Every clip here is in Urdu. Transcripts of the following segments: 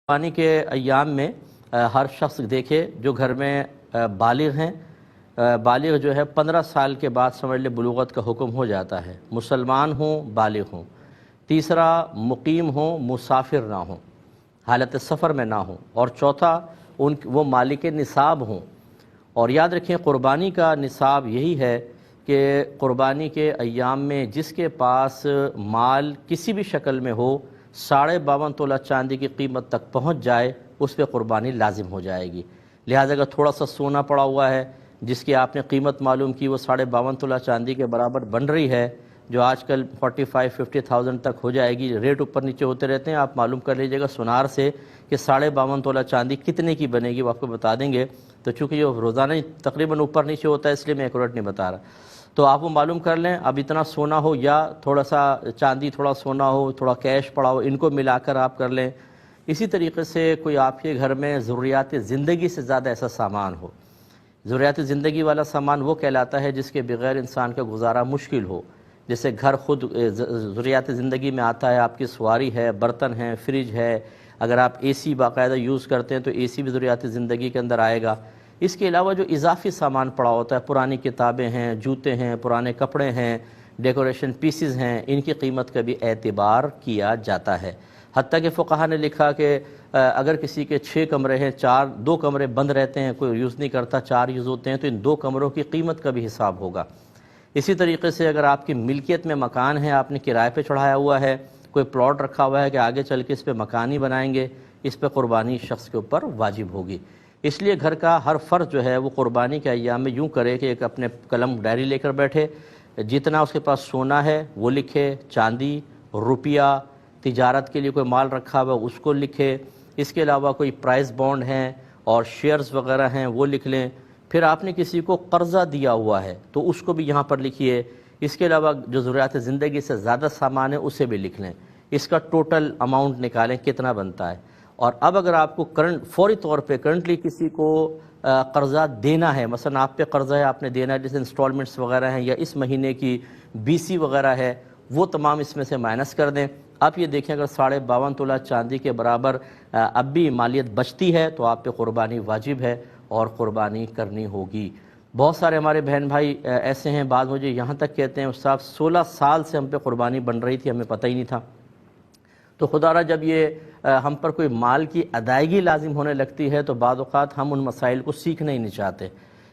قربانی کے ایام میں ہر شخص دیکھے جو گھر میں بالغ ہیں، بالغ جو ہے 15 سال کے بعد سمجھ لے بلوغت کا حکم ہو جاتا ہے، مسلمان ہوں بالغ ہوں، تیسرا مقیم ہوں مسافر نہ ہوں، حالت سفر میں نہ ہوں، اور چوتھا وہ مالک نصاب ہوں۔ اور یاد رکھیں قربانی کا نصاب یہی ہے کہ قربانی کے ایام میں جس کے پاس مال کسی بھی شکل میں ہو 52.5 تولہ چاندی کی قیمت تک پہنچ جائے اس پہ قربانی لازم ہو جائے گی۔ لہٰذا اگر تھوڑا سا سونا پڑا ہوا ہے جس کی آپ نے قیمت معلوم کی وہ 52.5 تولہ چاندی کے برابر بن رہی ہے، جو آج کل 45-50,000 تک ہو جائے گی، ریٹ اوپر نیچے ہوتے رہتے ہیں، آپ معلوم کر لیجئے گا سونار سے کہ 52.5 تولہ چاندی کتنے کی بنے گی، وہ آپ کو بتا دیں گے۔ تو چونکہ یہ روزانہ تقریباً اوپر نیچے ہوتا ہے اس لیے میں ایکوریٹ نہیں بتا رہا، تو آپ وہ معلوم کر لیں اب اتنا سونا ہو یا تھوڑا سا چاندی تھوڑا سونا ہو تھوڑا کیش پڑا ہو، ان کو ملا کر آپ کر لیں۔ اسی طریقے سے کوئی آپ کے گھر میں ضروریات زندگی سے زیادہ ایسا سامان ہو، ضروریات زندگی والا سامان وہ کہلاتا ہے جس کے بغیر انسان کا گزارا مشکل ہو، جیسے گھر خود ضروریات زندگی میں آتا ہے، آپ کی سواری ہے، برتن ہیں، فریج ہے، اگر آپ اے سی باقاعدہ یوز کرتے ہیں تو اے سی بھی ضروریات زندگی کے اندر آئے گا۔ اس کے علاوہ جو اضافی سامان پڑا ہوتا ہے، پرانی کتابیں ہیں، جوتے ہیں، پرانے کپڑے ہیں، ڈیکوریشن پیسز ہیں، ان کی قیمت کا بھی اعتبار کیا جاتا ہے۔ حتیٰ کہ فقہا نے لکھا کہ اگر کسی کے 6 کمرے ہیں، 2 کمرے بند رہتے ہیں، کوئی یوز نہیں کرتا، 4 یوز ہوتے ہیں، تو ان 2 کمروں کی قیمت کا بھی حساب ہوگا۔ اسی طریقے سے اگر آپ کی ملکیت میں مکان ہے، آپ نے کرائے پہ چڑھایا ہوا ہے، کوئی پلاٹ رکھا ہوا ہے کہ آگے چل کے اس پہ مکان ہی بنائیں گے، اس پہ قربانی شخص کے اوپر واجب ہوگی۔ اس لیے گھر کا ہر فرد جو ہے وہ قربانی کے ایام میں یوں کرے کہ ایک اپنے قلم ڈائری لے کر بیٹھے، جتنا اس کے پاس سونا ہے وہ لکھے، چاندی، روپیہ، تجارت کے لیے کوئی مال رکھا ہوا اس کو لکھے، اس کے علاوہ کوئی پرائز بانڈ ہیں اور شیئرز وغیرہ ہیں وہ لکھ لیں۔ پھر آپ نے کسی کو قرضہ دیا ہوا ہے تو اس کو بھی یہاں پر لکھیے۔ اس کے علاوہ جو ضروریات زندگی سے زیادہ سامان ہے اسے بھی لکھ لیں، اس کا ٹوٹل اماؤنٹ نکالیں کتنا بنتا ہے۔ اور اب اگر آپ کو فوری طور پہ کرنٹلی کسی کو قرضہ دینا ہے، مثلا آپ پہ قرضہ ہے آپ نے دینا ہے، جیسے انسٹالمنٹس وغیرہ ہیں یا اس مہینے کی BC وغیرہ ہے، وہ تمام اس میں سے مائنس کر دیں۔ آپ یہ دیکھیں اگر 52.5 تولہ چاندی کے برابر اب بھی مالیت بچتی ہے تو آپ پہ قربانی واجب ہے اور قربانی کرنی ہوگی۔ بہت سارے ہمارے بہن بھائی ایسے ہیں، بعض مجھے یہاں تک کہتے ہیں استاد 16 سال سے ہم پہ قربانی بن رہی تھی، ہمیں پتہ ہی نہیں تھا۔ تو خدا را جب یہ ہم پر کوئی مال کی ادائیگی لازم ہونے لگتی ہے تو بعض اوقات ہم ان مسائل کو سیکھنا ہی نہیں چاہتے،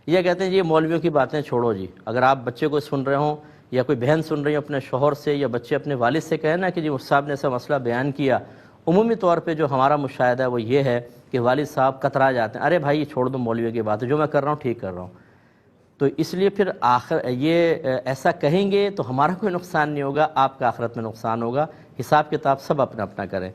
یہ کہتے ہیں یہ مولویوں کی باتیں چھوڑو جی۔ اگر آپ بچے کو سن رہے ہوں یا کوئی بہن سن رہی ہوں اپنے شوہر سے یا بچے اپنے والد سے کہیں نا کہ جی صاحب نے ایسا مسئلہ بیان کیا، عمومی طور پہ جو ہمارا مشاہدہ ہے وہ یہ ہے کہ والد صاحب کترا جاتے ہیں، ارے بھائی یہ چھوڑ دو مولویوں کی بات ہے، جو میں کر رہا ہوں ٹھیک کر رہا ہوں۔ تو اس لیے پھر یہ ایسا کہیں گے تو ہمارا کوئی نقصان نہیں ہوگا، آپ کا آخرت میں نقصان ہوگا، حساب کتاب سب اپنا اپنا کریں۔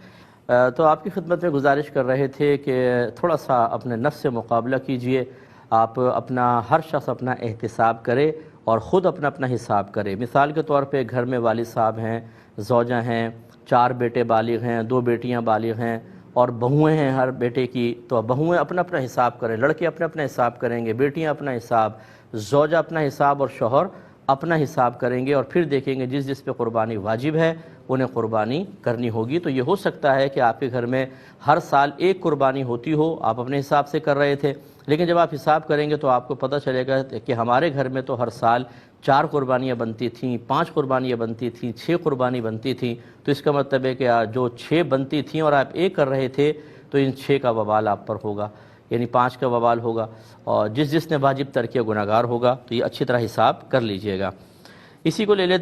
تو آپ کی خدمت میں گزارش کر رہے تھے کہ تھوڑا سا اپنے نفس سے مقابلہ کیجئے، آپ اپنا ہر شخص اپنا احتساب کرے اور خود اپنا اپنا حساب کرے۔ مثال کے طور پہ گھر میں والد صاحب ہیں، زوجہ ہیں، 4 بیٹے بالغ ہیں، 2 بیٹیاں بالغ ہیں اور بہویں ہیں ہر بیٹے کی، تو بہویں اپنا اپنا حساب کریں، لڑکے اپنا اپنا حساب کریں گے، بیٹیاں اپنا حساب، زوجہ اپنا حساب اور شوہر اپنا حساب کریں گے، اور پھر دیکھیں گے جس جس پہ قربانی واجب ہے انہیں قربانی کرنی ہوگی۔ تو یہ ہو سکتا ہے کہ آپ کے گھر میں ہر سال 1 قربانی ہوتی ہو، آپ اپنے حساب سے کر رہے تھے، لیکن جب آپ حساب کریں گے تو آپ کو پتہ چلے گا کہ ہمارے گھر میں تو ہر سال 4 قربانیاں بنتی تھیں، 5 قربانیاں بنتی تھیں، 6 قربانی بنتی تھیں، تو اس کا مطلب ہے کہ جو 6 بنتی تھیں اور آپ 1 کر رہے تھے تو ان 6 کا وبال آپ پر ہوگا، یعنی 5 کا وبال ہوگا، اور جس نے واجب ترک کیا گناہگار ہوگا۔ تو یہ اچھی طرح حساب کر لیجئے گا۔ اسی کو لے لیتے